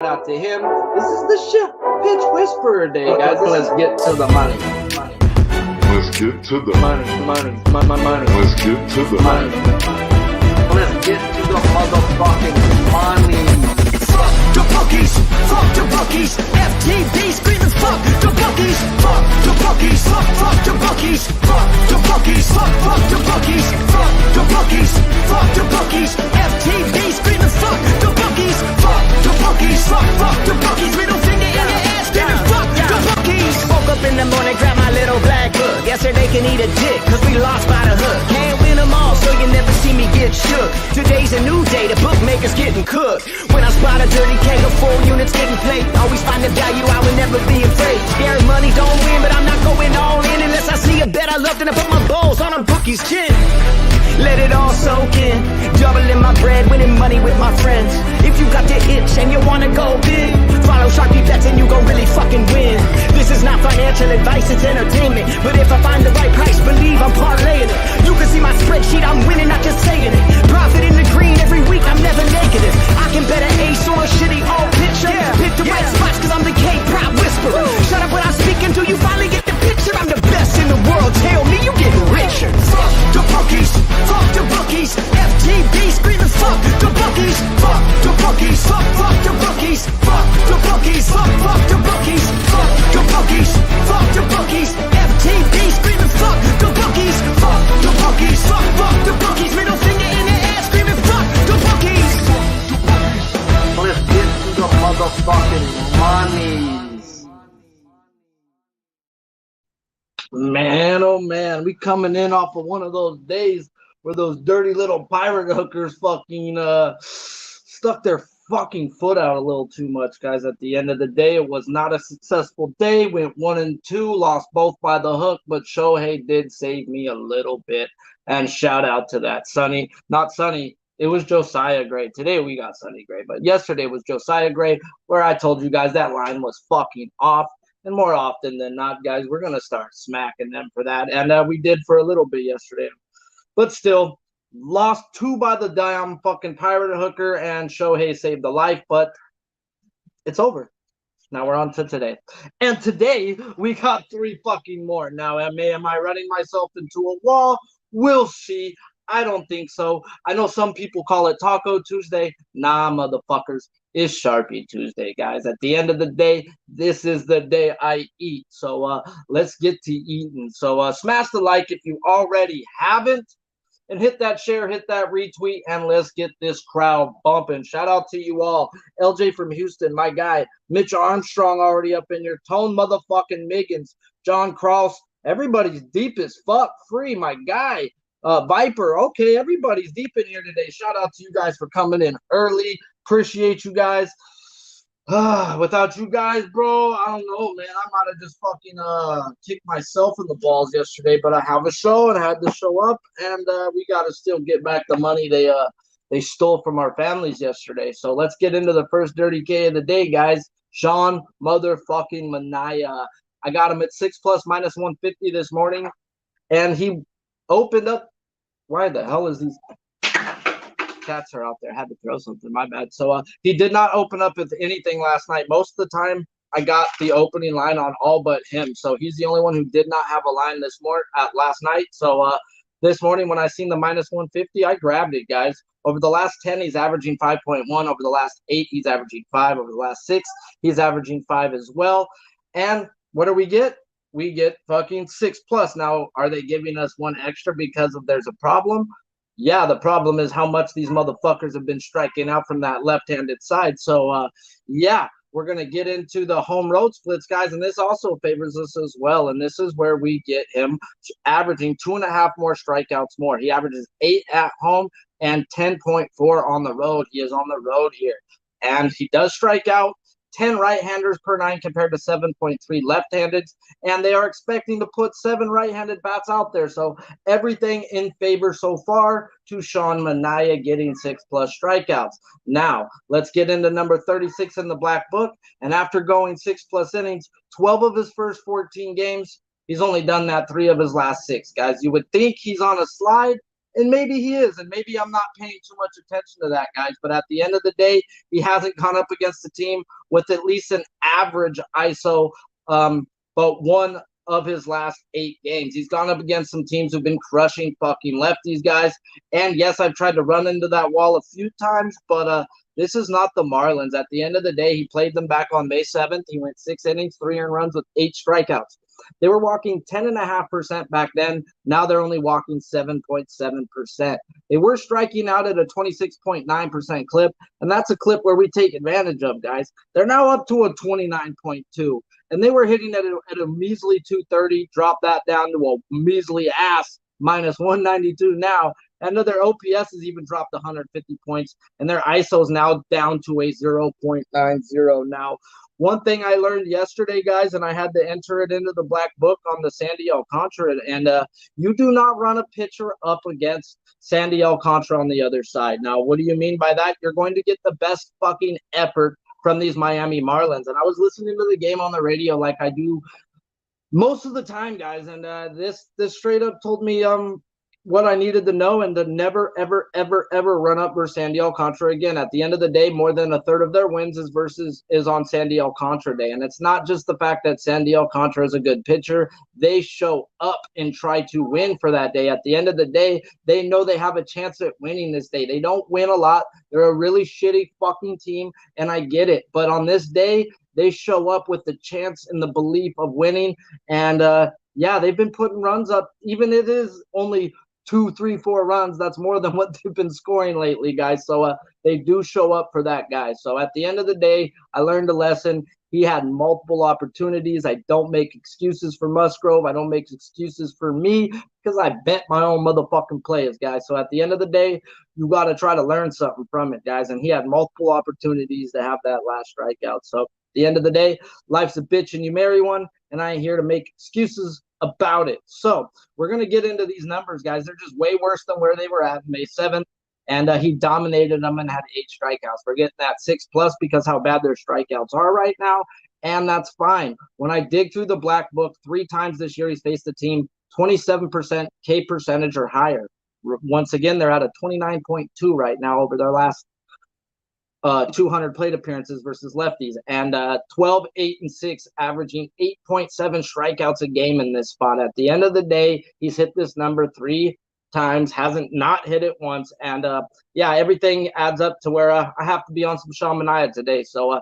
out to him. This is the shit pitch whisperer day, guys. Let's get to the money. Let's get to the money. Let's get to the money. Let's get to the motherfucking money. Fuck the bookies, fuck the bookies. FTV screaming fuck the bookies, fuck the bookies, fuck the bookies, fuck the bookies, fuck the bookies, fuck the bookies, fuck the bookies. FTV screaming fuck the bookies, fuck the bookies, fuck the bookies. Middle finger in your ass, screaming fuck the bookies. Woke up in the morning, grab my little black book. Yesterday can eat a dick, cause we lost by the hook. Can't win them all, so you never see me get shook. Today's a new day, the bookmaker's getting cooked. When I spot a dirty keg of 4 units getting played, always find the value, I would never be afraid. Scary money don't win, but I'm not going all in unless I see a bet I love, then I put my balls on a bookie's chin. Let it all soak in, doubling my bread, winning money with my friends. If you got the itch and you wanna go big, follow Sharpie bets and you gon' really fucking win. This is not financial advice, it's entertainment. But if I find the right price, believe I'm parlaying it. You can see my spreadsheet, I'm winning, not just saying it. Profit in the green every week, I'm never negative. I can bet an ace or a shitty old picture. Pick the right spots cause I'm the K-pop whisperer. Shut up when I speak until you finally get the picture. I'm the best in the world, tell me you getting richer. Fuck the bookies, fuck the bookies. FTV screaming fuck the bookies, fuck the bookies, fuck the bookies, fuck the bookies, fuck the bookies, fuck the bookies, fuck the bookies. FTV screaming fuck the bookies, fuck the bookies, fuck the bookies. Middle finger in the ass screaming fuck the bookies. Let's get to the motherfucking monies. Man, oh man, we coming in off of one of those days where those dirty little pirate hookers fucking stuck their fucking foot out a little too much, guys. At the end of the day, it was not a successful day. Went 1-2, lost both by the hook, but Shohei did save me a little bit. And shout out to that Sonny, not Sonny. It was Josiah Gray. Today we got Sonny Gray, but yesterday was Josiah Gray, where I told you guys that line was fucking off. And more often than not, guys, we're going to start smacking them for that. And we did for a little bit yesterday. But still, lost 2 by the damn fucking pirate hooker, and Shohei saved the life. But it's over. Now we're on to today. And today, we got 3 fucking more. Now, am I running myself into a wall? We'll see. I don't think so. I know some people call it Taco Tuesday. Nah, motherfuckers. It's Sharpie Tuesday, guys. At the end of the day, this is the day I eat. So let's get to eating. So smash the like if you already haven't. And hit that share, hit that retweet, and let's get this crowd bumping. Shout out to you all. LJ from Houston, my guy. Mitch Armstrong already up in your Tone motherfucking Miggins. John Cross. Everybody's deep as fuck. Free, my guy. Viper, okay, everybody's deep in here today. Shout out to you guys for coming in early. Appreciate you guys. Without you guys, bro, I don't know, man. I might have just fucking kicked myself in the balls yesterday, but I have a show and I had to show up, and we got to still get back the money they stole from our families yesterday. So let's get into the first Dirty K of the day, guys. Sean motherfucking Mania. I got him at 6+ minus 150 this morning, and he opened up. Why the hell is these cats are out there? I had to throw something, my bad. So he did not open up with anything last night. Most of the time I got the opening line on all but him, so he's the only one who did not have a line this morning last night. So this morning when I seen the minus 150, I grabbed it, guys. Over the last 10 he's averaging 5.1. Over the last 8 he's averaging 5. Over the last 6 he's averaging 5 as well. And what do we get? We get fucking 6+. Now, are they giving us 1 extra because of there's a problem? Yeah, the problem is how much these motherfuckers have been striking out from that left-handed side. So, yeah, we're going to get into the home road splits, guys, and this also favors us as well. And this is where we get him averaging 2.5 more strikeouts more. He averages 8 at home and 10.4 on the road. He is on the road here. And he does strike out 10 right-handers per 9 compared to 7.3 left-handed, and they are expecting to put 7 right-handed bats out there. So everything in favor so far to Sean Mania getting 6+ strikeouts. Now, let's get into number 36 in the black book, and after going 6+ innings, 12 of his first 14 games, he's only done that 3 of his last 6, guys. You would think he's on a slide, And maybe he is, and maybe I'm not paying too much attention to that, guys. But at the end of the day, he hasn't gone up against a team with at least an average ISO, but one of his last 8 games. He's gone up against some teams who've been crushing fucking lefties, guys. And yes, I've tried to run into that wall a few times, but this is not the Marlins. At the end of the day, he played them back on May 7th. He went 6 innings, 3 earned runs with 8 strikeouts. They were walking 10.5% back then. Now they're only walking 7.7%. They were striking out at a 26.9% clip, and that's a clip where we take advantage of, guys. They're now up to a 29.2, and they were hitting at a measly 230. Drop that down to a measly ass minus 192 now. And their OPS has even dropped 150 points, and their ISO is now down to a 0.90 now. One thing I learned yesterday, guys, and I had to enter it into the black book on the Sandy Alcantara, and you do not run a pitcher up against Sandy Alcantara on the other side. Now, what do you mean by that? You're going to get the best fucking effort from these Miami Marlins. And I was listening to the game on the radio like I do most of the time, guys, and this straight up told me what I needed to know, and to never, ever, ever, ever run up versus Sandy Alcantara again. At the end of the day, more than a third of their wins is on Sandy Alcantara Day. And it's not just the fact that Sandy Alcantara is a good pitcher. They show up and try to win for that day. At the end of the day, they know they have a chance at winning this day. They don't win a lot. They're a really shitty fucking team, and I get it. But on this day, they show up with the chance and the belief of winning. And yeah, they've been putting runs up. Even it is only 2, 3, 4 runs. That's more than what they've been scoring lately, guys. So they do show up for that, guys. So at the end of the day, I learned a lesson. He had multiple opportunities. I don't make excuses for Musgrove. I don't make excuses for me because I bet my own motherfucking plays, guys. So at the end of the day, you got to try to learn something from it, guys. And he had multiple opportunities to have that last strikeout. So at the end of the day, life's a bitch and you marry one, and I ain't here to make excuses about it. So we're going to get into these numbers, guys. They're just way worse than where they were at May 7th. And he dominated them and had 8 strikeouts. We're getting that 6+ because how bad their strikeouts are right now. And that's fine. When I dig through the black book, 3 times this year, he's faced a team 27% K percentage or higher. Once again, they're at a 29.2 right now over their last 200 plate appearances versus lefties, and 12, 8, and 6, averaging 8.7 strikeouts a game in this spot. At the end of the day, he's hit this number 3 times, hasn't not hit it once, and yeah, everything adds up to where I have to be on some Sean Manaea today. So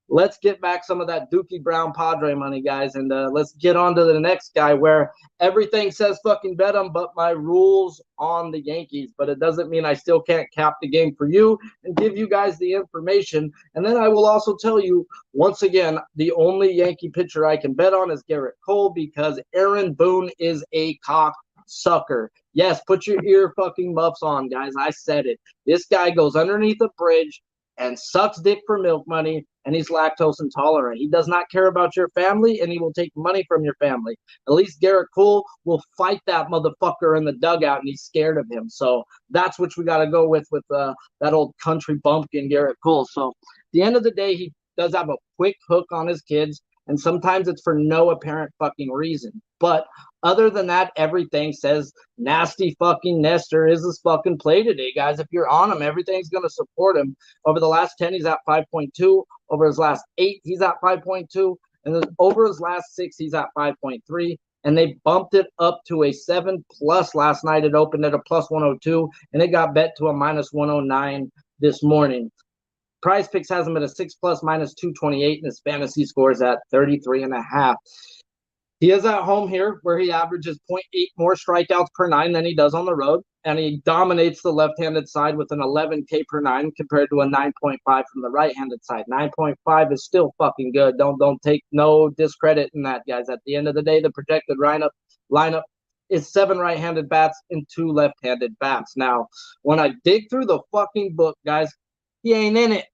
let's get back some of that Dookie Brown Padre money, guys, and let's get on to the next guy where everything says fucking bet him, but my rules on the Yankees. But it doesn't mean I still can't cap the game for you and give you guys the information. And then I will also tell you, once again, the only Yankee pitcher I can bet on is Garrett Cole because Aaron Boone is a cocksucker. Yes, put your ear fucking muffs on, guys. I said it. This guy goes underneath a bridge and sucks dick for milk money, and he's lactose intolerant. He does not care about your family, and he will take money from your family. At least Garrett Cole will fight that motherfucker in the dugout, and he's scared of him. So that's what we got to go with that old country bumpkin Garrett Cole. So at the end of the day, he does have a quick hook on his kids, and sometimes it's for no apparent fucking reason. But other than that, everything says nasty fucking Nestor is his fucking play today, guys. If you're on him, everything's going to support him. Over the last 10, he's at 5.2. Over his last 8, he's at 5.2. And over his last 6, he's at 5.3. And they bumped it up to a 7+ last night. It opened at a plus 102, and it got bet to a minus 109 this morning. Prize Picks has him at a 6+ minus 228, and his fantasy scores at 33.5. He is at home here, where he averages 0.8 more strikeouts per 9 than he does on the road, and he dominates the left-handed side with an 11 K per 9 compared to a 9.5 from the right-handed side. 9.5 is still fucking good. Don't take no discredit in that, guys. At the end of the day, the projected lineup is 7 right-handed bats and 2 left-handed bats. Now, when I dig through the fucking book, guys, he ain't in it.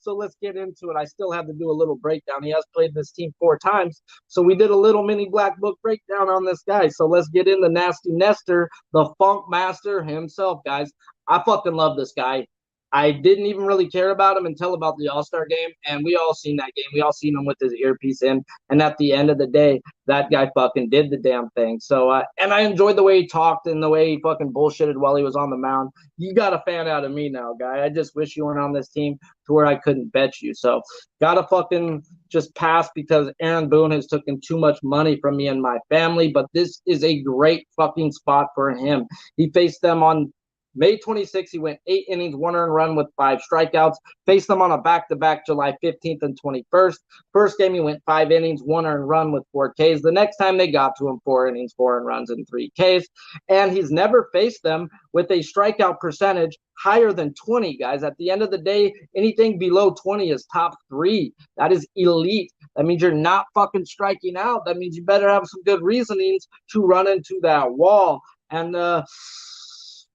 So let's get into it. I still have to do a little breakdown. He has played this team 4 times. So we did a little mini black book breakdown on this guy. So let's get into Nasty Nestor, the funk master himself, guys. I fucking love this guy. I didn't even really care about him until about the All-Star game, and we all seen that game. We all seen him with his earpiece in, and at the end of the day, that guy fucking did the damn thing. So, and I enjoyed the way he talked and the way he fucking bullshitted while he was on the mound. You got a fan out of me now, guy. I just wish you weren't on this team to where I couldn't bet you. So, gotta fucking just pass because Aaron Boone has taken too much money from me and my family, but this is a great fucking spot for him. He faced them on May 26th, he went 8 innings, 1 earned run with 5 strikeouts. Faced them on a back-to-back July 15th and 21st. First game, he went 5 innings, 1 earned run with 4 Ks. The next time they got to him, 4 innings, 4 earned runs, and 3 Ks. And he's never faced them with a strikeout percentage higher than 20, guys. At the end of the day, anything below 20 is top 3. That is elite. That means you're not fucking striking out. That means you better have some good reasonings to run into that wall. And,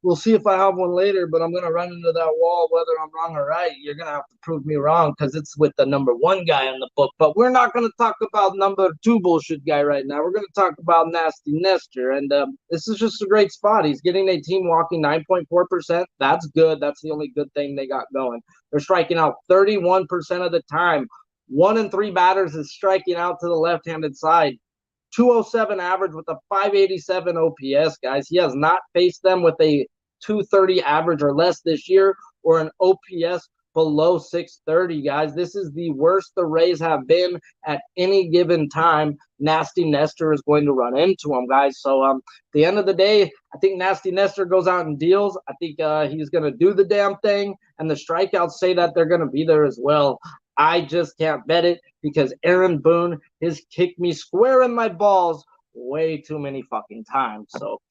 we'll see if I have one later, but I'm going to run into that wall whether I'm wrong or right. You're going to have to prove me wrong because it's with the number 1 guy in the book. But we're not going to talk about number 2 bullshit guy right now. We're going to talk about Nasty Nestor. And this is just a great spot. He's getting a team walking 9.4%. That's good. That's the only good thing they got going. They're striking out 31% of the time. 1 in 3 batters is striking out to the left-handed side. 207 average with a 587 OPS, guys. He has not faced them with a 230 average or less this year or an OPS below 630, guys. This is the worst the Rays have been at any given time. Nasty Nestor is going to run into him, guys. So at the end of the day, I think Nasty Nestor goes out and deals. I think he's going to do the damn thing, and the strikeouts say that they're going to be there as well. I just can't bet it because Aaron Boone has kicked me square in my balls way too many fucking times. So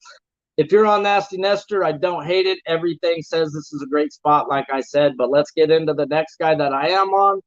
if you're on Nasty Nestor, I don't hate it. Everything says this is a great spot, like I said. But let's get into the next guy that I am on,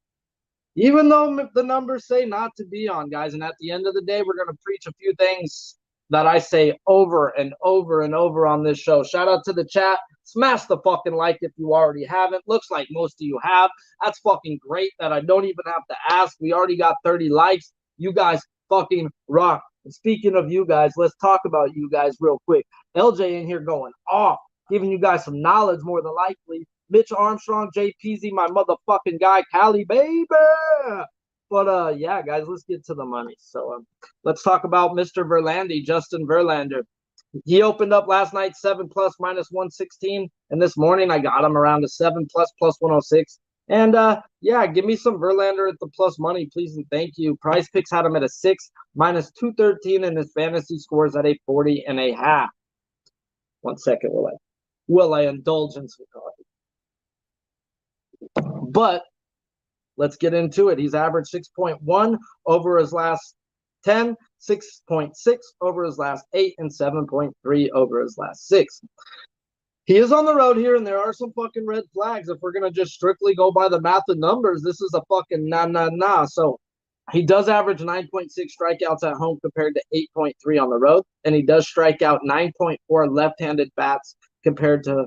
even though the numbers say not to be on, guys. And at the end of the day, we're going to preach a few things that I say over and over and over on this show. Shout out to the chat. Smash the fucking like if you already haven't. Looks like most of you have. That's fucking great that I don't even have to ask. We already got 30 likes. You guys fucking rock. And speaking of you guys, let's talk about you guys real quick. LJ in here going off, giving you guys some knowledge more than likely. Mitch Armstrong, JPZ, my motherfucking guy, Cali, baby. But, yeah, guys, let's get to the money. So let's talk about Mr. Verlander, Justin Verlander. He opened up last night 7+ minus 116, and this morning I got him around a 7+ plus 106. And yeah, give me some Verlander at the plus money, please and thank you. Price Picks had him at a 6 minus 213, and his fantasy scores at a 40.5. 1 second, will I indulge in some coffee? But let's get into it. He's averaged 6.1 over his last 10, 6.6 over his last 8, and 7.3 over his last 6. He is on the road here, and there are some fucking red flags. If we're going to just strictly go by the math of numbers, this is a fucking nah. So he does average 9.6 strikeouts at home compared to 8.3 on the road, and he does strike out 9.4 left-handed bats compared to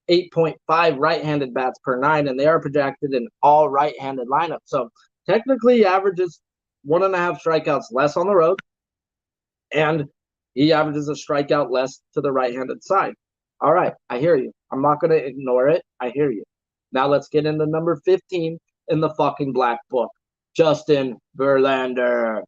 8.5 right-handed bats per 9, and they are projected in all right-handed lineups. So technically he averages 1.5 strikeouts less on the road, and he averages a strikeout less to the right-handed side. All right, I hear you. I'm not going to ignore it. I hear you. Now let's get into number 15 in the fucking black book, Justin Verlander.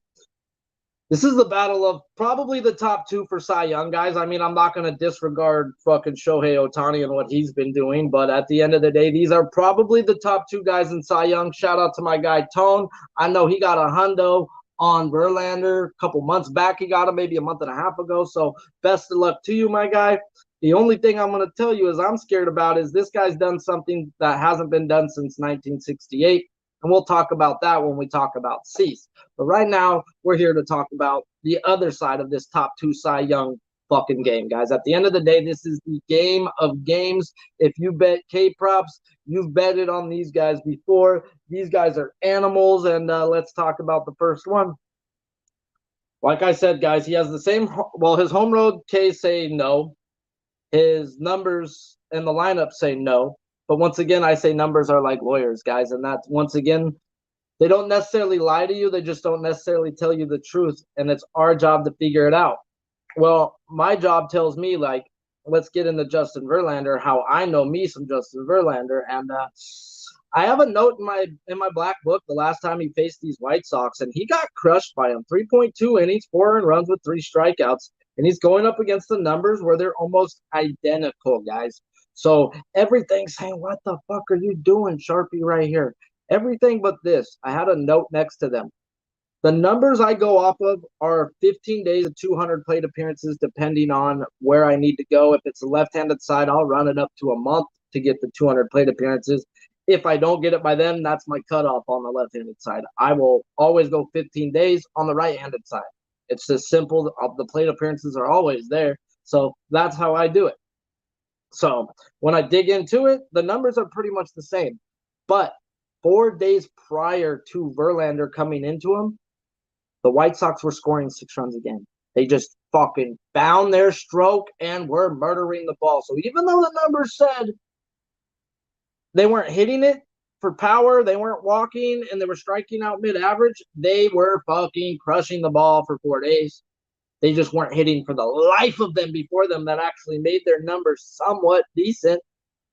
This is the battle of probably the top 2 for Cy Young, guys. I mean, I'm not going to disregard fucking Shohei Ohtani and what he's been doing, but at the end of the day, these are probably the top 2 guys in Cy Young. Shout out to my guy, Tone. I know he got a hundo on Verlander a couple months back. He got him maybe a month and a half ago, so best of luck to you, my guy. The only thing I'm going to tell you is I'm scared about is this guy's done something that hasn't been done since 1968. And we'll talk about that when we talk about Cease. But right now, we're here to talk about the other side of this top 2 Cy Young fucking game, guys. At the end of the day, this is the game of games. If you bet K-props, you've betted on these guys before. These guys are animals, and let's talk about the first one. Like I said, guys, he has the same – well, his home road Ks say no. His numbers in the lineup say no. But once again, I say numbers are like lawyers, guys. And that's, once again, they don't necessarily lie to you. They just don't necessarily tell you the truth. And it's our job to figure it out. Well, my job tells me, like, let's get into Justin Verlander, how I know me some Justin Verlander. And I have a note in my black book the last time he faced these White Sox, and he got crushed by them. 3.2 innings, 4 earned runs with 3 strikeouts. And he's going up against the numbers where they're almost identical, guys. So everything's saying, what the fuck are you doing, Sharpie, right here? Everything but this. I had a note next to them. The numbers I go off of are 15 days of 200 plate appearances, depending on where I need to go. If it's a left-handed side, I'll run it up to a month to get the 200 plate appearances. If I don't get it by then, that's my cutoff on the left-handed side. I will always go 15 days on the right-handed side. It's just simple. The plate appearances are always there. So that's how I do it. So when I dig into it, the numbers are pretty much the same. But 4 days prior to Verlander coming into him, the White Sox were scoring 6 runs a game. They just fucking found their stroke and were murdering the ball. So even though the numbers said they weren't hitting it for power, they weren't walking, and they were striking out mid-average, they were fucking crushing the ball for 4 days. They just weren't hitting for the life of them before them that actually made their numbers somewhat decent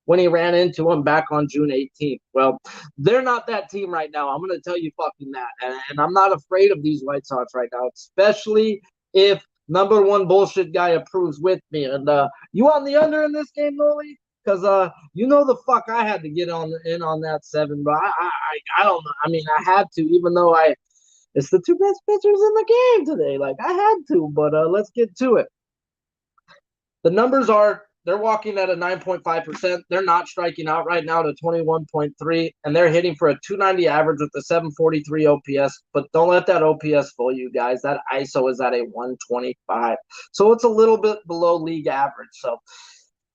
when he ran into them back on June 18th. Well, they're not that team right now. I'm going to tell you fucking that. And I'm not afraid of these White Sox right now, especially if number one bullshit guy approves with me. And you on the under in this game, Noli? Because you know the fuck I had to get in on that 7, but I don't know. I mean, I had to, even though it's the 2 best pitchers in the game today. Like, I had to, but let's get to it. The numbers are, they're walking at a 9.5%. They're not striking out right now to 21.3, and they're hitting for a 290 average with a 743 OPS. But don't let that OPS fool you guys. That ISO is at a 125. So it's a little bit below league average. So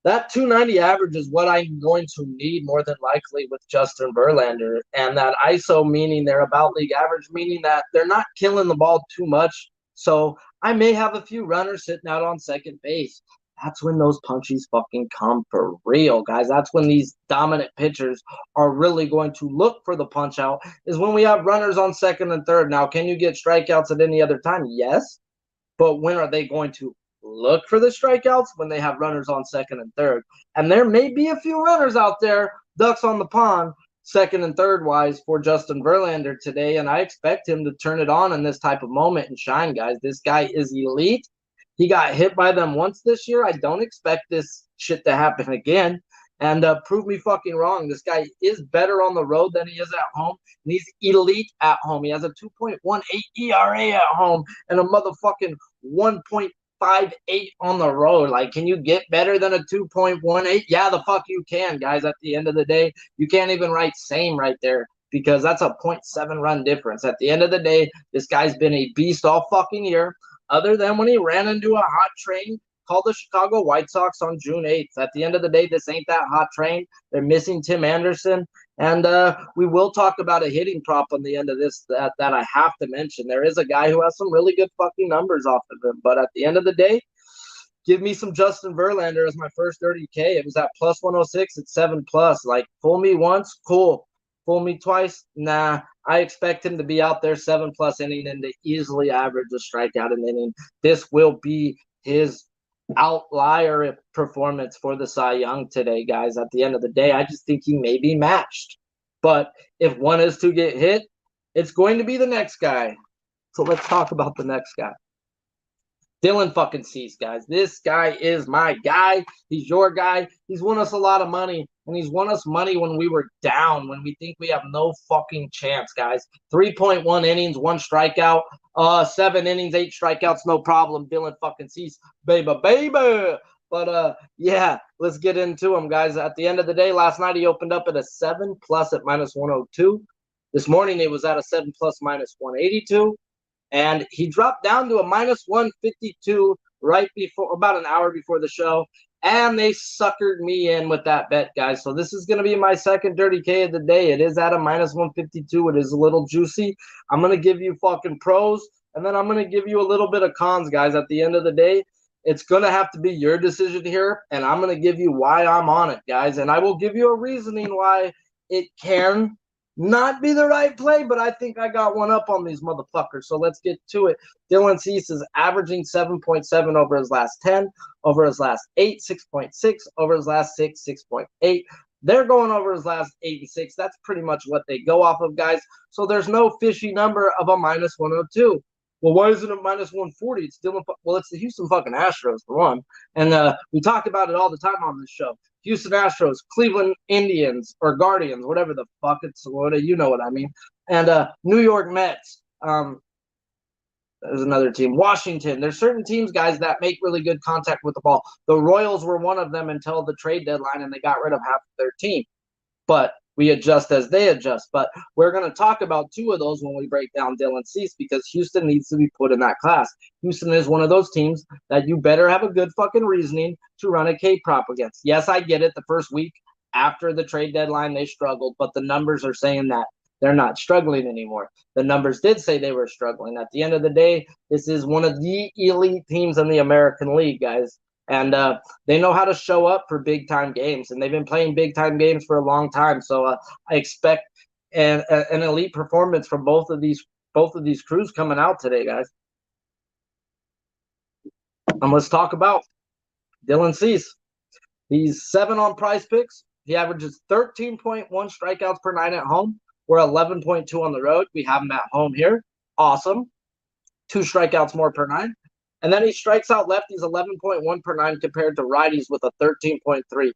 that 290 average is what I'm going to need more than likely with Justin Verlander. And that ISO, meaning they're about league average, meaning that they're not killing the ball too much. So I may have a few runners sitting out on second base. That's when those punchies fucking come for real, guys. That's when these dominant pitchers are really going to look for the punch out, is when we have runners on second and third. Now, can you get strikeouts at any other time? Yes. But when are they going to look for the strikeouts? When they have runners on second and third. And there may be a few runners out there, ducks on the pond, second and third wise for Justin Verlander today. And I expect him to turn it on in this type of moment and shine, guys. This guy is elite. He got hit by them once this year. I don't expect this shit to happen again. And prove me fucking wrong. This guy is better on the road than he is at home. And he's elite at home. He has a 2.18 ERA at home and a motherfucking 1.58 on the road. Like, can you get better than a 2.18? Yeah, the fuck you can, guys. At the end of the day, you can't even write same right there, because that's a 0.7 run difference. At the end of the day, this guy's been a beast all fucking year, other than when he ran into a hot train called the Chicago White Sox on June 8th. At the end of the day, this ain't that hot train. They're missing Tim Anderson. And we will talk about a hitting prop on the end of this that I have to mention. There is a guy who has some really good fucking numbers off of him. But at the end of the day, give me some Justin Verlander as my first 30K. It was at plus 106 at 7+. Like, fool me once, cool. Fool me twice, nah. I expect him to be out there 7+ inning and to easily average a strikeout an inning. This will be his outlier performance for the Cy Young today, guys. At the end of the day, I just think he may be matched. But if one is to get hit, it's going to be the next guy. So let's talk about the next guy. Dylan fucking Cease, guys. This guy is my guy. He's your guy. He's won us a lot of money, and he's won us money when we were down, when we think we have no fucking chance, guys. 3.1 innings, 1 strikeout, 7 innings, 8 strikeouts, no problem. Dylan fucking Cease, baby. But yeah, let's get into him, guys. At the end of the day, last night he opened up at a 7+ at minus 102. This morning it was at a 7+ minus 182. And he dropped down to a minus 152 right before, about an hour before the show. And they suckered me in with that bet, guys. So this is going to be my second 30K of the day. It is at a minus 152. It is a little juicy. I'm going to give you fucking pros, and then I'm going to give you a little bit of cons, guys. At the end of the day, it's going to have to be your decision here, and I'm going to give you why I'm on it, guys. And I will give you a reasoning why it can not be the right play, but I think I got one up on these motherfuckers. So let's get to it. Dylan Cease is averaging 7.7 over his last 10, over his last 8, 6.6, over his last 6, 6.8. They're going over his last 8 and 6. That's pretty much what they go off of, guys. So there's no fishy number of a minus 102. Well, why isn't it minus 140? It's Dylan. Well, it's the Houston fucking Astros for one, and we talk about it all the time on this show. Houston Astros, Cleveland Indians, or Guardians, whatever the fuck it's, you know what I mean. And New York Mets. There's another team, Washington. There's certain teams, guys, that make really good contact with the ball. The Royals were one of them until the trade deadline, and they got rid of half of their team. But we adjust as they adjust. But we're going to talk about two of those when we break down Dylan Cease, because Houston needs to be put in that class. Houston is one of those teams that you better have a good fucking reasoning to run a K-prop against. Yes, I get it. The first week after the trade deadline, they struggled, but the numbers are saying that they're not struggling anymore. The numbers did say they were struggling. At the end of the day, this is one of the elite teams in the American League, guys. And they know how to show up for big-time games, and they've been playing big-time games for a long time. So I expect an elite performance from both of these crews coming out today, guys. And let's talk about Dylan Cease. He's 7 on Prize Picks. He averages 13.1 strikeouts per 9 at home. We're 11.2 on the road. We have him at home here. Awesome. 2 strikeouts more per 9. And then he strikes out lefties 11.1 per 9 compared to righties with a 13.3.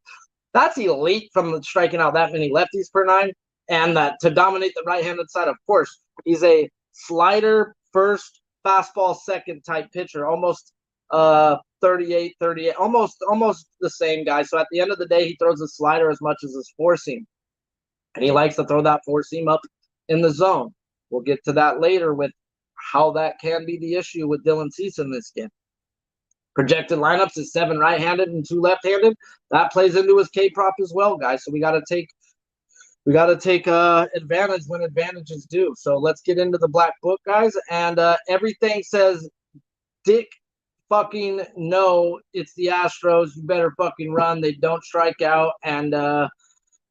That's elite from striking out that many lefties per 9. And to dominate the right-handed side, of course, he's a slider first, fastball second type pitcher, almost 38, almost the same guy. So at the end of the day, he throws his slider as much as his four-seam. And he likes to throw that four-seam up in the zone. We'll get to that later with how that can be the issue with Dylan Cease in this game. Projected lineups is 7 right-handed and 2 left-handed. That plays into his K-prop as well, guys. So we got to take advantage when advantage is due. So let's get into the black book, guys. And everything says, Dick fucking no, it's the Astros. You better fucking run. They don't strike out, and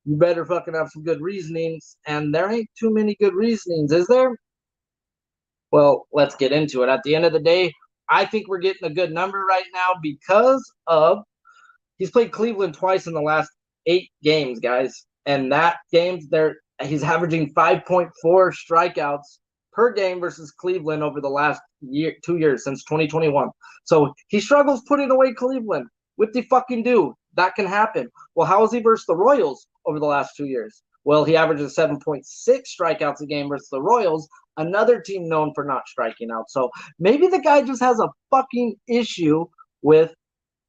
you better fucking have some good reasonings. And there ain't too many good reasonings, is there? Well, let's get into it. At the end of the day, I think we're getting a good number right now because of he's played Cleveland twice in the last 8 games, guys. And that games he's averaging 5.4 strikeouts per game versus Cleveland over the last 2 years since 2021. So he struggles putting away Cleveland. What the fucking do? That can happen. Well, how is he versus the Royals over the last 2 years? Well, he averages 7.6 strikeouts a game versus the Royals, another team known for not striking out. So maybe the guy just has a fucking issue with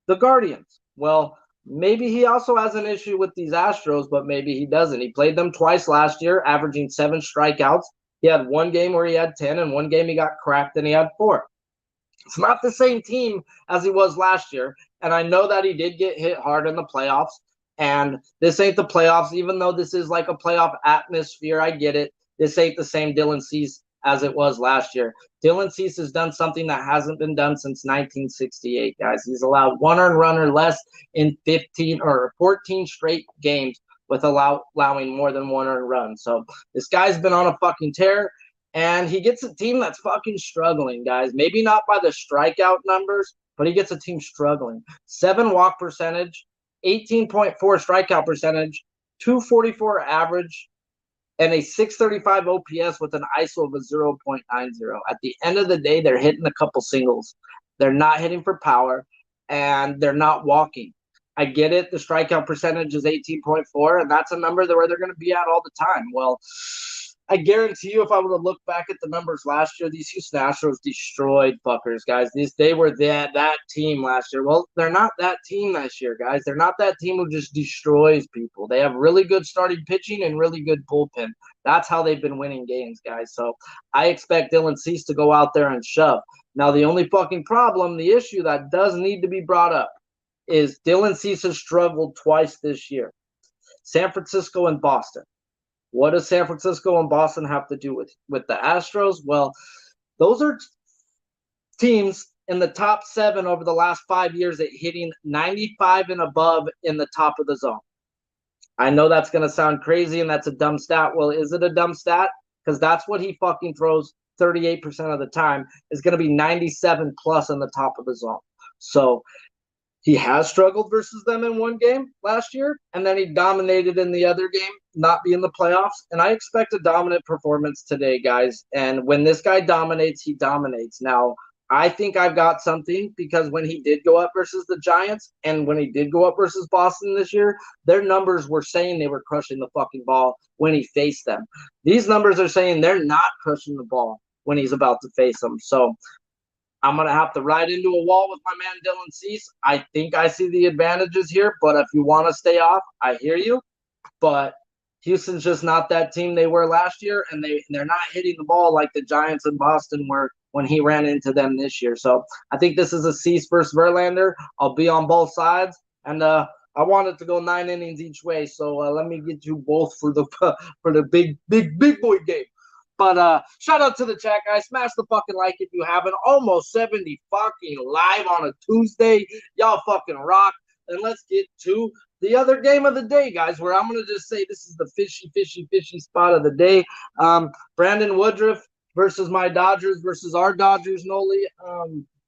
the Guardians. Well, maybe he also has an issue with these Astros, but maybe he doesn't. He played them twice last year, averaging 7 strikeouts. He had one game where he had 10, and one game he got cracked and he had 4. It's not the same team as he was last year, and I know that he did get hit hard in the playoffs, and this ain't the playoffs, even though this is like a playoff atmosphere. I get it. This ain't the same Dylan Cease as it was last year. Dylan Cease has done something that hasn't been done since 1968, guys. He's allowed 1 earned run or less in 15 or 14 straight games with allowing more than 1 earned run. So this guy's been on a fucking tear, and he gets a team that's fucking struggling, guys. Maybe not by the strikeout numbers, but he gets a team struggling. 7 walk percentage, 18.4 strikeout percentage, 244 average, and a 635 OPS with an ISO of a 0.90. At the end of the day, they're hitting a couple singles. They're not hitting for power, and they're not walking. I get it. The strikeout percentage is 18.4, and that's a number where they're going to be at all the time. Well, I guarantee you, if I would have looked back at the numbers last year, these Houston Astros destroyed fuckers, guys. They were that team last year. Well, they're not that team this year, guys. They're not that team who just destroys people. They have really good starting pitching and really good bullpen. That's how they've been winning games, guys. So I expect Dylan Cease to go out there and shove. Now, the only fucking problem, the issue that does need to be brought up is Dylan Cease has struggled twice this year. San Francisco and Boston. What does San Francisco and Boston have to do with the Astros? Well, those are teams in the top 7 over the last 5 years at hitting 95 and above in the top of the zone. I know that's going to sound crazy and that's a dumb stat. Well, is it a dumb stat? Because that's what he fucking throws 38% of the time, is going to be 97 plus in the top of the zone. So he has struggled versus them in one game last year, and then he dominated in the other game, not be in the playoffs. And I expect a dominant performance today, guys. And when this guy dominates, he dominates. Now, I think I've got something because when he did go up versus the Giants and when he did go up versus Boston this year, their numbers were saying they were crushing the fucking ball when he faced them. These numbers are saying they're not crushing the ball when he's about to face them. So I'm going to have to ride into a wall with my man Dylan Cease. I think I see the advantages here, but if you want to stay off, I hear you. But Houston's just not that team they were last year, and they're not hitting the ball like the Giants in Boston were when he ran into them this year. So I think this is a Cease versus Verlander. I'll be on both sides, and I want it to go 9 innings each way. So let me get you both for the big boy game. But shout out to the chat, guys. Smash the fucking like if you haven't. Almost 70 fucking live on a Tuesday. Y'all fucking rock. And let's get to the other game of the day, guys, where I'm going to just say this is the fishy spot of the day. Brandon Woodruff versus my Dodgers versus our Dodgers, Noli.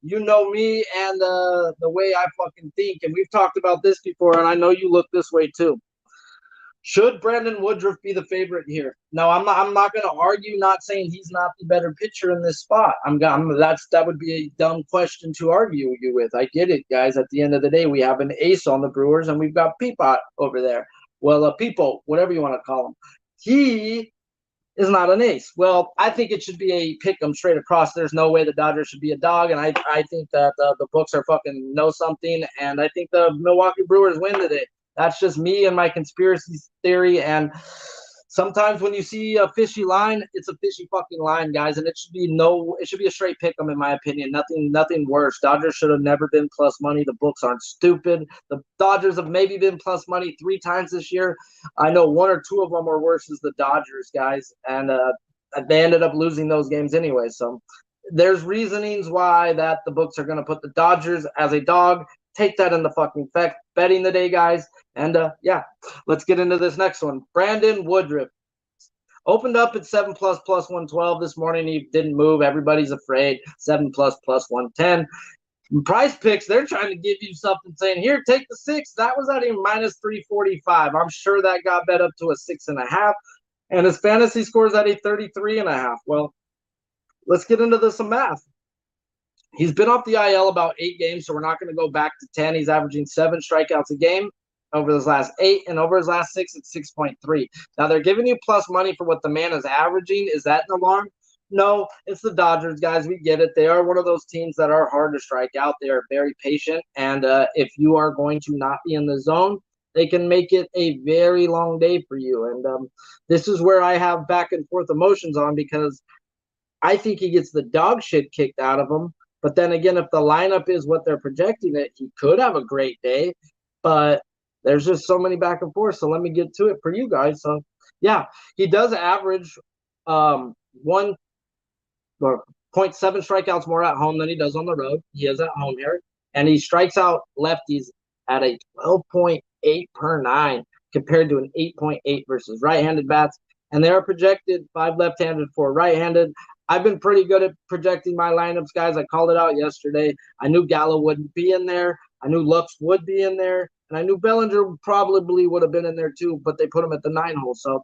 You know me and the way I fucking think. And we've talked about this before, and I know you look this way too. Should Brandon Woodruff be the favorite here? No, I'm not going to argue. Not saying he's not the better pitcher in this spot. That would be a dumb question to argue you with. I get it, guys. At the end of the day, we have an ace on the Brewers, and we've got Peapot over there. Well, Peepo, whatever you want to call him, he is not an ace. Well, I think it should be a pick 'em straight across. There's no way the Dodgers should be a dog, and I think that the books are fucking know something, and I think the Milwaukee Brewers win today. That's just me and my conspiracy theory. And sometimes when you see a fishy line, it's a fishy fucking line, guys. And it should be a straight pick 'em in my opinion. Nothing worse. Dodgers should have never been plus money. The books aren't stupid. The Dodgers have maybe been plus money 3 times this year. I know 1 or 2 of them were worse as the Dodgers, guys. And they ended up losing those games anyway. So there's reasonings why that the books are going to put the Dodgers as a dog. Take that in the fucking fact betting the day, guys. And yeah, let's get into this next one. Brandon Woodruff opened up at 7 plus 112 this morning. He didn't move. Everybody's afraid. 7 plus 110. Price picks, they're trying to give you something saying, here, take the 6. That was at a minus 345. I'm sure that got bet up to a 6.5. And his fantasy scores at a 33.5. Well, let's get into some math. He's been off the IL about 8 games, so we're not going to go back to 10. He's averaging 7 strikeouts a game over his last 8, and over his last 6, it's 6.3. Now, they're giving you plus money for what the man is averaging. Is that an alarm? No, it's the Dodgers, guys. We get it. They are one of those teams that are hard to strike out. They are very patient, and if you are going to not be in the zone, they can make it a very long day for you. And this is where I have back and forth emotions on, because I think he gets the dog shit kicked out of him. But then again, if the lineup is what they're projecting it, he could have a great day. But there's just so many back and forth. So let me get to it for you guys. So, yeah, he does average 1.7 strikeouts more at home than he does on the road. He is at home here. And he strikes out lefties at a 12.8 per 9 compared to an 8.8 versus right-handed bats. And they are projected 5 left-handed, 4 right-handed. I've been pretty good at projecting my lineups, guys. I called it out yesterday. I knew Gallo wouldn't be in there. I knew Lux would be in there. And I knew Bellinger probably would have been in there too, but they put him at the 9 hole. So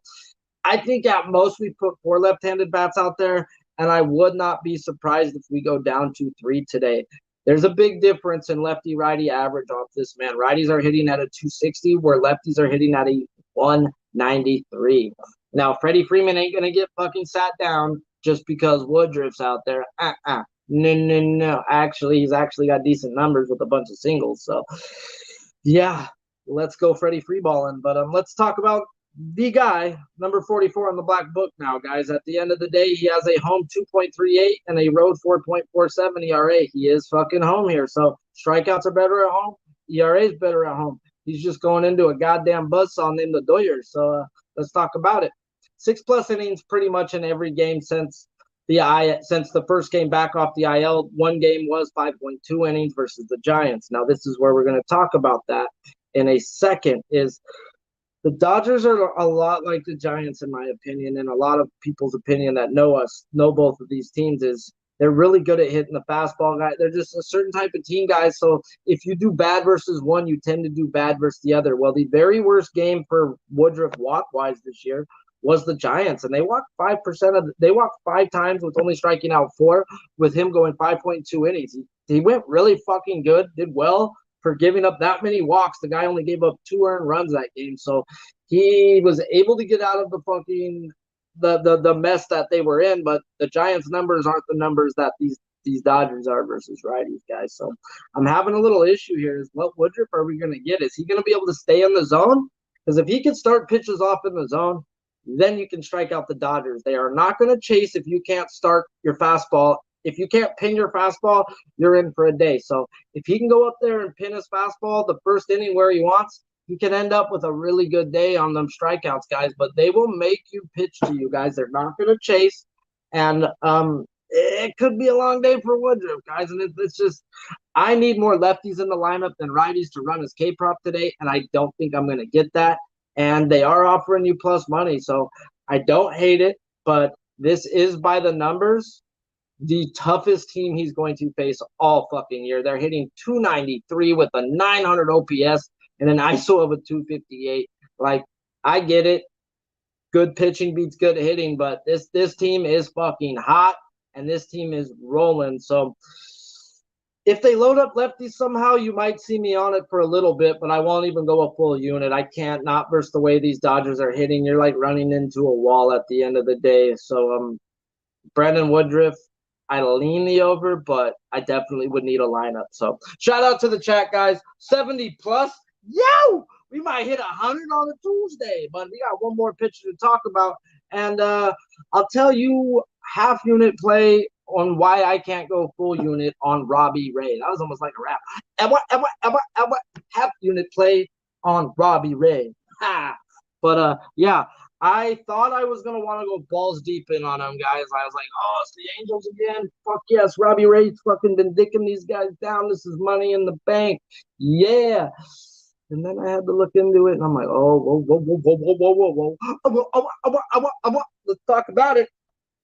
I think at most we put 4 left-handed bats out there, and I would not be surprised if we go down to 3 today. There's a big difference in lefty-righty average off this man. Righties are hitting at a 260, where lefties are hitting at a 193. Now, Freddie Freeman ain't going to get fucking sat down just because Woodruff's out there. No. Actually, he's actually got decent numbers with a bunch of singles. So, yeah, let's go Freddie Freeballing. But let's talk about the guy, number 44 on the black book now, guys. At the end of the day, he has a home 2.38 and a road 4.47 ERA. He is fucking home here. So strikeouts are better at home. ERA is better at home. He's just going into a goddamn buzzsaw named the Doyers. So let's talk about it. 6+ innings pretty much in every game since the first game back off the IL. One game was 5.2 innings versus the Giants. Now, this is where we're going to talk about that in a second. Is The Dodgers are a lot like the Giants, in my opinion, and a lot of people's opinion that know us, know both of these teams is they're really good at hitting the fastball guy. They're just a certain type of team, guys. So if you do bad versus one, you tend to do bad versus the other. Well, the very worst game for Woodruff walk-wise this year was the Giants, and they walked 5% of they walked 5 times with only striking out 4, with him going 5.2 innings. He went really fucking good, did well for giving up that many walks. The guy only gave up 2 earned runs that game, so he was able to get out of the fucking the mess that they were in. But the Giants' numbers aren't the numbers that these Dodgers are versus righties, guys. So I'm having a little issue here. Is what Woodruff are we going to get? Is he going to be able to stay in the zone? Because if he can start pitches off in the zone, then you can strike out the Dodgers. They are not going to chase if you can't start your fastball. If you can't pin your fastball, you're in for a day. So if he can go up there and pin his fastball the first inning where he wants, he can end up with a really good day on them strikeouts, guys. But they will make you pitch to you, guys. They're not going to chase. And it could be a long day for Woodruff, guys. And it's just, I need more lefties in the lineup than righties to run as K-prop today. And I don't think I'm going to get that. And they are offering you plus money. So I don't hate it, but this is by the numbers the toughest team he's going to face all fucking year. They're hitting 293 with a 900 OPS and an ISO of a 258. Like, I get it. Good pitching beats good hitting, but this team is fucking hot, and this team is rolling. So if they load up lefties somehow, you might see me on it for a little bit, but I won't even go a full unit. I can't, not versus the way these Dodgers are hitting. You're like running into a wall at the end of the day. So Brandon Woodruff, I lean the over, but I definitely would need a lineup. So shout out to the chat, guys. 70 plus. Yo! We might hit 100 on a Tuesday, but we got one more pitcher to talk about. And I'll tell you half unit play on why I can't go full unit on Robbie Ray. That was almost like a rap. Half unit play on Robbie Ray. But yeah, I thought I was going to want to go balls deep in on them, guys. I was like, oh, it's the Angels again. Fuck yes, Robbie Ray's fucking been dicking these guys down. This is money in the bank. Yeah. And then I had to look into it, and I'm like, oh, whoa. Let's talk about it.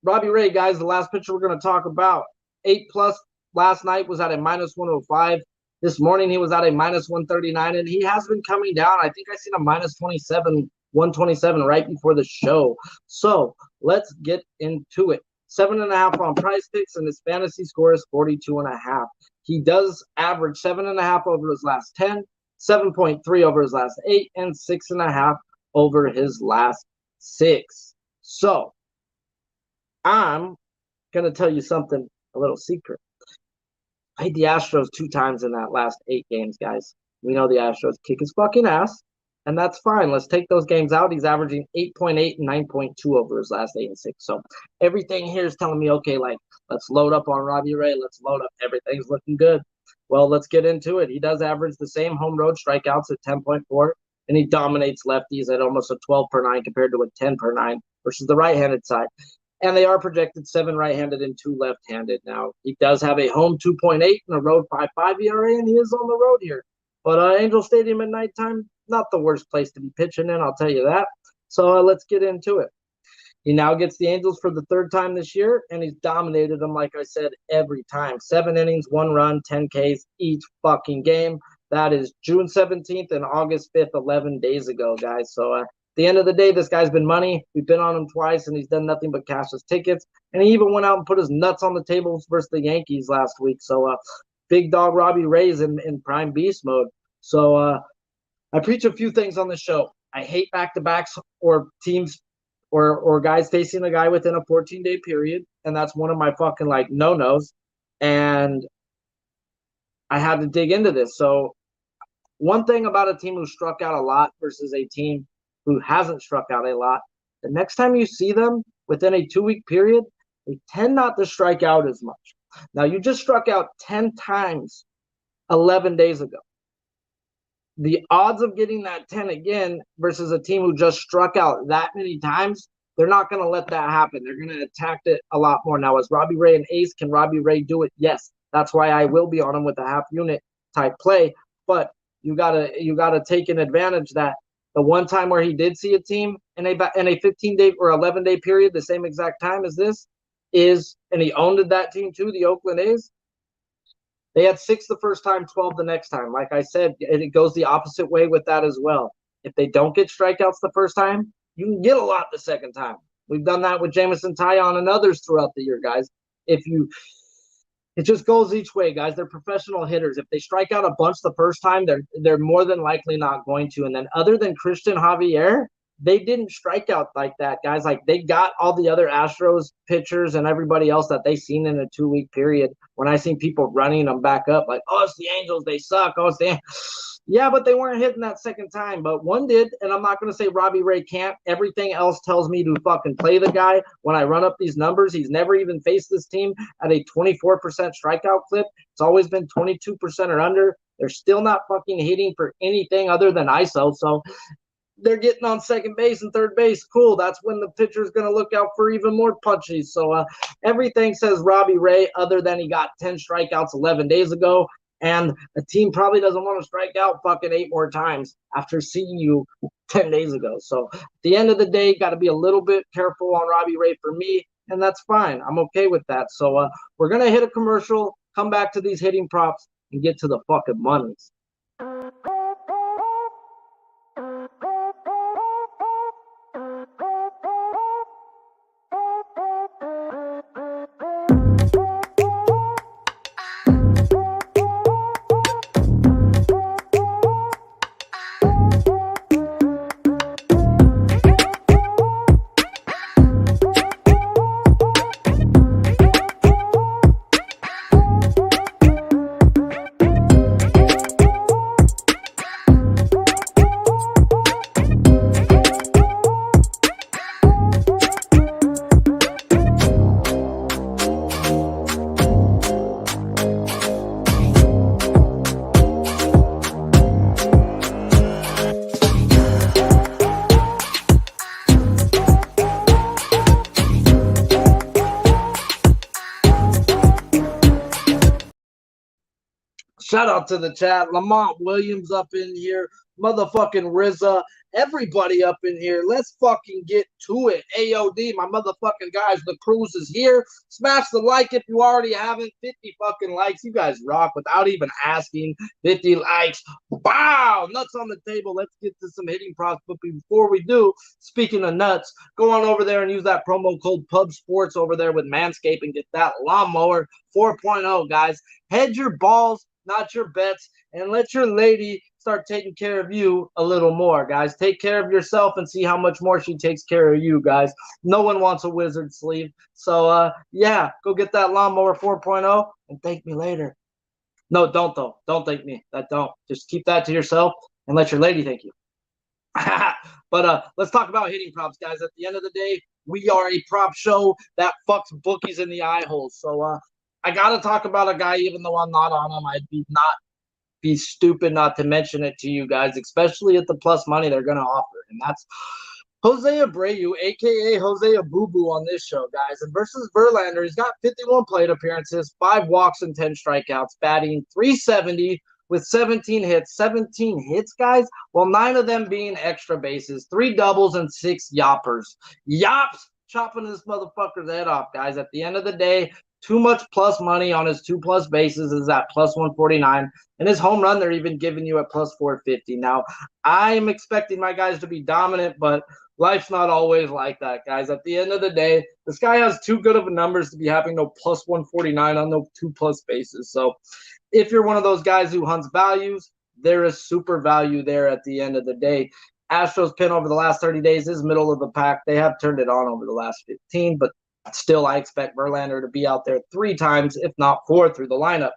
Robbie Ray, guys, the last pitcher we're going to talk about. 8 plus last night was at a minus 105. This morning he was at a minus 139, and he has been coming down. I think I seen a minus 27, 127 right before the show. So let's get into it. 7.5 on Price Picks, and his fantasy score is 42.5. He does average 7.5 over his last 10, 7.3 over his last 8, and 6.5 over his last 6. So I'm going to tell you something, a little secret. I played the Astros 2 times in that last 8 games, guys. We know the Astros kick his fucking ass, and that's fine. Let's take those games out. He's averaging 8.8 and 9.2 over his last 8 and 6. So everything here is telling me, okay, like, let's load up on Robbie Ray. Let's load up. Everything's looking good. Well, let's get into it. He does average the same home road strikeouts at 10.4, and he dominates lefties at almost a 12 per 9 compared to a 10 per 9 versus the right-handed side. And they are projected 7 right-handed and 2 left-handed. Now, he does have a home 2.8 and a road 5.5 ERA, and he is on the road here. But Angel Stadium at nighttime, not the worst place to be pitching in, I'll tell you that. So let's get into it. He now gets the Angels for the 3rd time this year, and he's dominated them, like I said, every time. 7 innings, 1 run, 10 Ks each fucking game. That is June 17th and August 5th, 11 days ago, guys. So at the end of the day, this guy's been money. We've been on him twice, and he's done nothing but cash his tickets. And he even went out and put his nuts on the tables versus the Yankees last week. So big dog Robbie Ray's in prime beast mode. So I preach a few things on the show. I hate back-to-backs or teams or guys facing a guy within a 14-day period, and that's one of my fucking, like, no-nos. And I had to dig into this. So one thing about a team who struck out a lot versus a team who hasn't struck out a lot, the next time you see them within a 2-week period, they tend not to strike out as much. Now, you just struck out 10 times 11 days ago. The odds of getting that 10 again versus a team who just struck out that many times, they're not going to let that happen. They're going to attack it a lot more. Now, is Robbie Ray an ace? Can Robbie Ray do it? Yes. That's why I will be on him with a half unit type play. But you gotta take an advantage that The one time where he did see a team in a 15-day or 11-day period, the same exact time as this, and he owned that team too, the Oakland A's. They had 6 the first time, 12 the next time. Like I said, it goes the opposite way with that as well. If they don't get strikeouts the first time, you can get a lot the second time. We've done that with Jameson Taillon and others throughout the year, guys. It just goes each way, guys. They're professional hitters. If they strike out a bunch the first time, they're more than likely not going to. And then other than Christian Javier, they didn't strike out like that, guys. Like, they got all the other Astros pitchers and everybody else that they seen in a 2-week period. When I seen people running them back up, like, oh, it's the Angels, they suck. Oh, it's the yeah, but they weren't hitting that second time. But one did, and I'm not going to say Robbie Ray can't. Everything else tells me to fucking play the guy. When I run up these numbers, he's never even faced this team at a 24% strikeout clip. It's always been 22% or under. They're still not fucking hitting for anything other than ISO. So they're getting on second base and third base. Cool. That's when the pitcher's going to look out for even more punches. So everything says Robbie Ray, other than he got 10 strikeouts 11 days ago. And a team probably doesn't want to strike out fucking 8 more times after seeing you 10 days ago. So at the end of the day, got to be a little bit careful on Robbie Ray for me, and that's fine. I'm okay with that. So we're going to hit a commercial, come back to these hitting props, and get to the fucking monies. Shout out to the chat. Lamont Williams up in here. Motherfucking RZA. Everybody up in here. Let's fucking get to it. AOD, my motherfucking guys. The cruise is here. Smash the like if you already haven't. 50 fucking likes. You guys rock without even asking. 50 likes. Wow. Nuts on the table. Let's get to some hitting props. But before we do, speaking of nuts, go on over there and use that promo code Pub Sports over there with Manscaped and get that lawnmower 4.0, guys. Head your balls, not your bets, and let your lady start taking care of you a little more, guys. Take care of yourself and see how much more she takes care of you, guys. No one wants a wizard sleeve. So, yeah, go get that lawnmower 4.0 and thank me later. No, don't, though. Don't thank me. Don't. Just keep that to yourself and let your lady thank you. But let's talk about hitting props, guys. At the end of the day, we are a prop show that fucks bookies in the eye holes. So, I got to talk about a guy, even though I'm not on him. I'd be stupid not to mention it to you guys, especially at the plus money they're going to offer. And that's Jose Abreu, a.k.a. Jose Abubu on this show, guys. And versus Verlander, he's got 51 plate appearances, 5 walks and 10 strikeouts, batting .370 with 17 hits. 17 hits, guys? Well, 9 of them being extra bases, 3 doubles and 6 yoppers. Yops! Chopping this motherfucker's head off, guys. At the end of the day, too much plus money on his 2+ bases is at plus 149. And his home run, they're even giving you at plus 450. Now, I'm expecting my guys to be dominant, but life's not always like that, guys. At the end of the day, this guy has too good of a numbers to be having no plus 149 on no 2+ bases. So if you're one of those guys who hunts values, there is super value there at the end of the day. Astros pin over the last 30 days is middle of the pack. They have turned it on over the last 15, but still I expect Verlander to be out there 3 times, if not 4, through the lineup.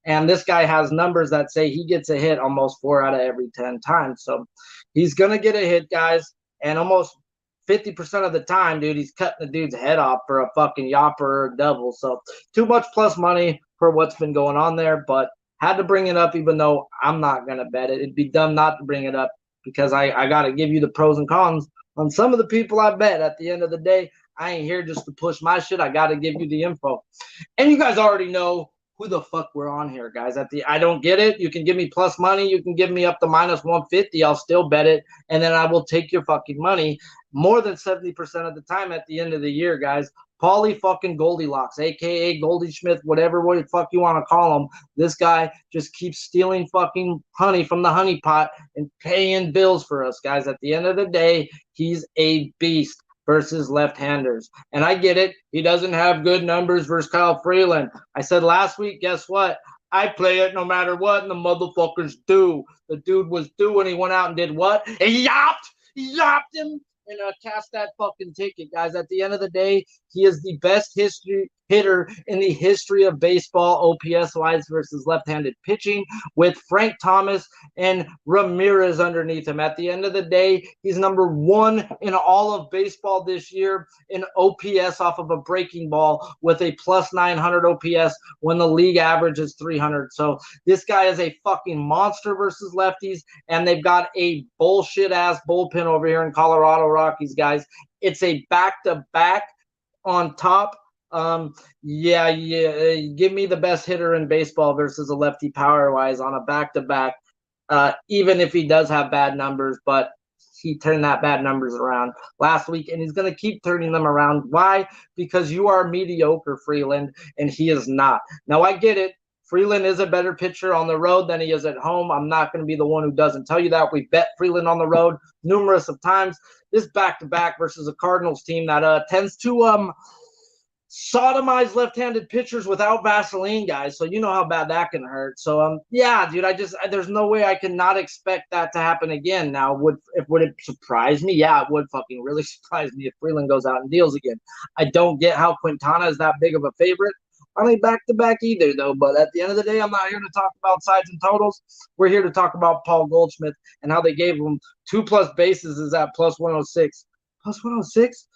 And this guy has numbers that say he gets a hit almost 4 out of every 10 times. So he's going to get a hit, guys. And almost 50% of the time, dude, he's cutting the dude's head off for a fucking yopper or double. So too much plus money for what's been going on there, but had to bring it up even though I'm not going to bet it. It'd be dumb not to bring it up because I got to give you the pros and cons on some of the people I bet. At the end of the day, I ain't here just to push my shit. I got to give you the info. And you guys already know who the fuck we're on here, guys. I don't get it. You can give me plus money. You can give me up to minus 150. I'll still bet it, and then I will take your fucking money more than 70% of the time at the end of the year, guys. Paulie fucking Goldilocks, aka Goldie Smith, whatever what the fuck you want to call him. This guy just keeps stealing fucking honey from the honey pot and paying bills for us, guys. At the end of the day, he's a beast versus left-handers. And I get it. He doesn't have good numbers versus Kyle Freeland. I said last week, guess what? I play it no matter what, and the motherfuckers do. The dude was due when he went out and did what? He yopped him, and cast that fucking ticket, guys. At the end of the day, he is the best hitter in the history of baseball, OPS-wise versus left-handed pitching, with Frank Thomas and Ramirez underneath him. At the end of the day, he's number one in all of baseball this year in OPS off of a breaking ball with a plus 900 OPS when the league average is 300. So this guy is a fucking monster versus lefties, and they've got a bullshit-ass bullpen over here in Colorado Rockies, guys. It's a back-to-back on top. Give me the best hitter in baseball versus a lefty power-wise on a back-to-back, even if he does have bad numbers, but he turned that bad numbers around last week, and he's going to keep turning them around. Why? Because you are mediocre, Freeland, and he is not. Now, I get it. Freeland is a better pitcher on the road than he is at home. I'm not going to be the one who doesn't tell you that. We bet Freeland on the road numerous of times. This back-to-back versus a Cardinals team that tends to sodomize left-handed pitchers without Vaseline, guys. So you know how bad that can hurt. So yeah, dude, there's no way I can not expect that to happen again. Now, would it surprise me? Yeah, it would fucking really surprise me if Freeland goes out and deals again. I don't get how Quintana is that big of a favorite on a back-to-back either, though. But at the end of the day, I'm not here to talk about sides and totals. We're here to talk about Paul Goldschmidt and how they gave him 2+ bases is at plus 106. Plus 106?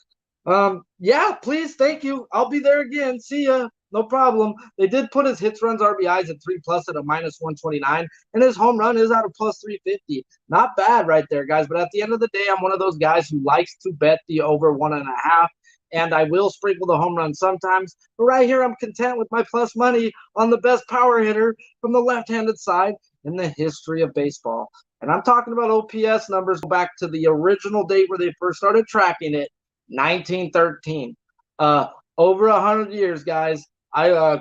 Yeah, please, thank you. I'll be there again. See ya. No problem. They did put his hits, runs, RBIs at 3+ at a minus 129, and his home run is at a plus 350. Not bad right there, guys. But at the end of the day, I'm one of those guys who likes to bet the over 1.5. And I will sprinkle the home run sometimes. But right here, I'm content with my plus money on the best power hitter from the left-handed side in the history of baseball. And I'm talking about OPS numbers back to the original date where they first started tracking it, 1913. Over 100 years, guys.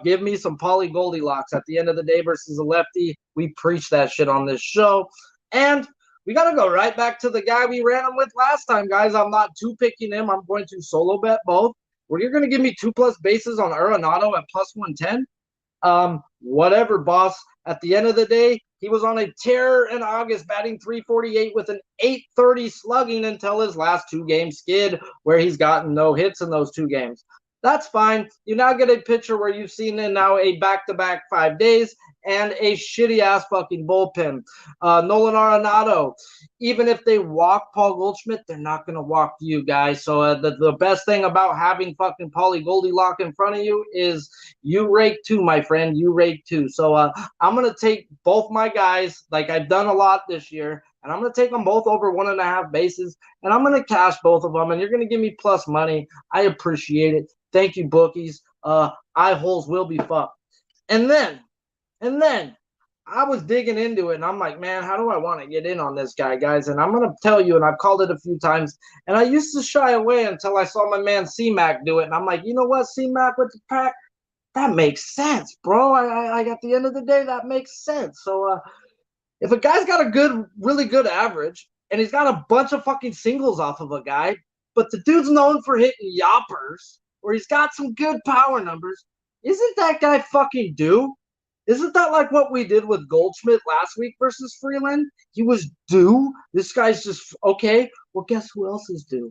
Give me some Paulie Goldilocks at the end of the day versus a lefty. We preach that shit on this show. And we got to go right back to the guy we ran him with last time, guys. I'm not too picking him. I'm going to solo bet both. Where you're going to give me 2+ bases on Arenado at plus 110. Whatever, boss. At the end of the day, he was on a tear in August, batting 348 with an 830 slugging until his last 2-game skid, where he's gotten no hits in those 2 games. That's fine. You now get a pitcher where you've seen in now a back-to-back 5 days and a shitty-ass fucking bullpen. Nolan Arenado, even if they walk Paul Goldschmidt, they're not going to walk you, guys. So the best thing about having fucking Paulie Goldilocks in front of you is you rake too, my friend. You rake too. So I'm going to take both my guys, like I've done a lot this year, and I'm going to take them both over 1.5 bases, and I'm going to cash both of them, and you're going to give me plus money. I appreciate it. Thank you, bookies. Eye holes will be fucked. And then I was digging into it, and I'm like, man, how do I want to get in on this guy, guys? And I'm going to tell you, and I've called it a few times, and I used to shy away until I saw my man C-Mac do it, and I'm like, you know what, C-Mac with the pack? That makes sense, bro. I at the end of the day, that makes sense. So if a guy's got a really good average, and he's got a bunch of fucking singles off of a guy, but the dude's known for hitting yoppers, or he's got some good power numbers, isn't that guy fucking due? Isn't that like what we did with Goldschmidt last week versus Freeland? He was due. This guy's just, okay, well, guess who else is due?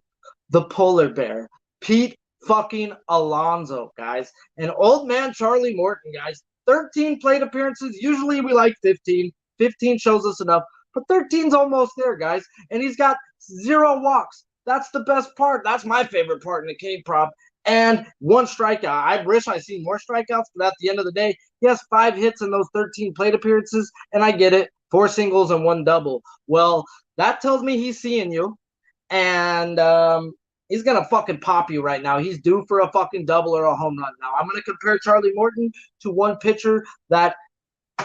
The polar bear. Pete fucking Alonso, guys. And old man Charlie Morton, guys. 13 plate appearances. Usually we like 15. 15 shows us enough. But 13's almost there, guys. And he's got 0 walks. That's the best part. That's my favorite part in the K prop. And 1 strikeout. I wish I seen more strikeouts, but at the end of the day, he has 5 hits in those 13 plate appearances, and I get it, 4 singles and 1 double. Well, that tells me he's seeing you. And He's going to fucking pop you right now. He's due for a fucking double or a home run now. I'm going to compare Charlie Morton to one pitcher that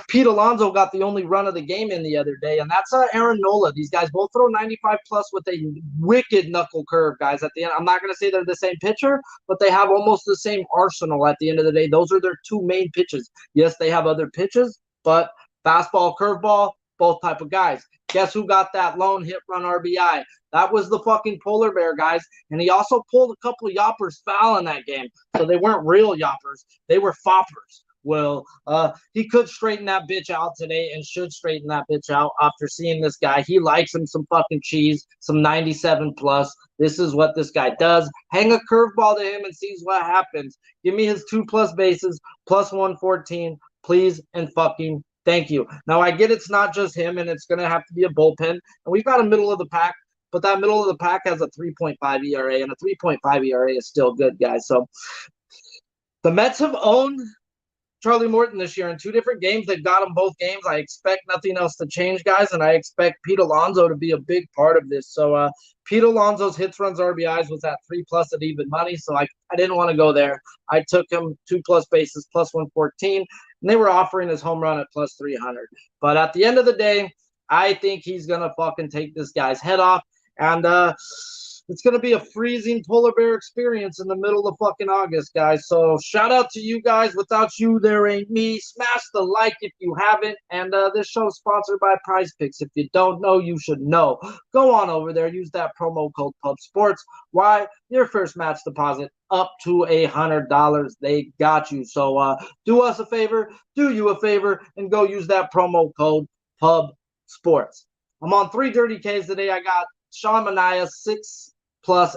Pete Alonso got the only run of the game in the other day, and that's Aaron Nola. These guys both throw 95 plus with a wicked knuckle curve, guys. At the end, I'm not going to say they're the same pitcher, but they have almost the same arsenal at the end of the day. Those are their two main pitches. Yes, they have other pitches, but fastball, curveball, both type of guys. Guess who got that lone hit run RBI? That was the fucking polar bear, guys. And he also pulled a couple of yoppers foul in that game. So they weren't real yoppers. They were foppers. Well, he could straighten that bitch out today and should straighten that bitch out after seeing this guy. He likes him some fucking cheese, some 97 plus. This is what this guy does. Hang a curveball to him and sees what happens. Give me his 2+ bases, plus 114, please and fucking thank you. Now, I get it's not just him, and it's going to have to be a bullpen. And we've got a middle of the pack, but that middle of the pack has a 3.5 ERA, and a 3.5 ERA is still good, guys. So the Mets have owned Charlie Morton this year in 2 different games. They've got him both games. I expect nothing else to change, guys, and I expect Pete Alonso to be a big part of this. So Pete Alonso's hits, runs, RBIs was at 3+ at even money, so I didn't want to go there. I took him 2+ bases, plus 114, and they were offering his home run at plus 300. But at the end of the day, I think he's going to fucking take this guy's head off, and it's going to be a freezing polar bear experience in the middle of fucking August, guys. So shout out to you guys. Without you, there ain't me. Smash the like if you haven't. And this show is sponsored by Prize Picks. If you don't know, you should know. Go on over there. Use that promo code PubSports. Why? Your first match deposit up to $100. They got you. So do us a favor. Do you a favor. And go use that promo code PubSports. I'm on 3 Dirty Ks today. I got Sean Manaea 6+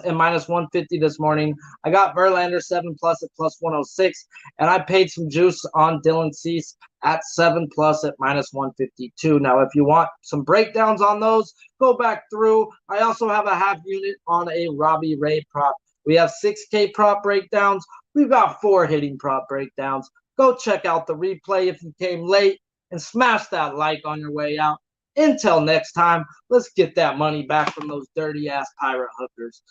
and minus 150 this morning. I got Verlander 7+ at plus 106, and I paid some juice on Dylan Cease at 7+ at minus 152. Now, if you want some breakdowns on those, go back through. I also have a half unit on a Robbie Ray prop. We have 6K prop breakdowns. We've got 4 hitting prop breakdowns. Go check out the replay if you came late, and smash that like on your way out. Until next time, let's get that money back from those dirty-ass pirate hookers.